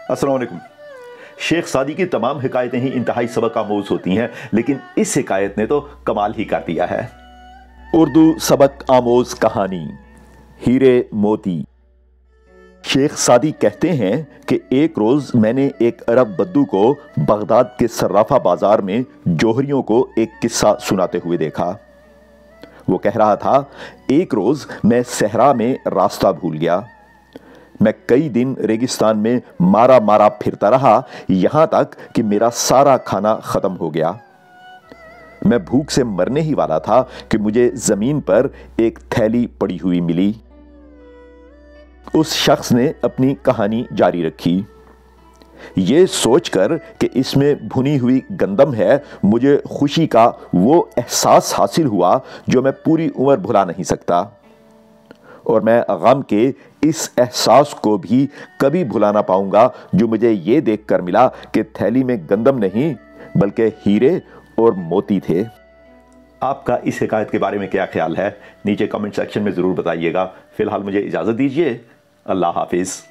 अस्सलाम वालेकुम। शेख सादी की तमाम हिकायतें ही इंतहाई सबक आमोज होती हैं, लेकिन इस हिकायत ने तो कमाल ही कर दिया है। उर्दू सबक आमोज कहानी हीरे मोती। शेख सादी कहते हैं कि एक रोज मैंने एक अरब बद्दू को बगदाद के सर्राफा बाजार में जौहरियों को एक किस्सा सुनाते हुए देखा। वो कह रहा था, एक रोज मैं सहरा में रास्ता भूल गया। मैं कई दिन रेगिस्तान में मारा मारा फिरता रहा, यहां तक कि मेरा सारा खाना खत्म हो गया। मैं भूख से मरने ही वाला था कि मुझे जमीन पर एक थैली पड़ी हुई मिली। उस शख्स ने अपनी कहानी जारी रखी। यह सोचकर कि इसमें भुनी हुई गंदम है, मुझे खुशी का वो एहसास हासिल हुआ जो मैं पूरी उम्र भुला नहीं सकता, और मैं गम के इस एहसास को भी कभी भुला ना पाऊंगा जो मुझे यह देखकर मिला कि थैली में गंदम नहीं बल्कि हीरे और मोती थे। आपका इस हिकायत के बारे में क्या ख्याल है? नीचे कमेंट सेक्शन में ज़रूर बताइएगा। फिलहाल मुझे इजाज़त दीजिए। अल्लाह हाफिज़।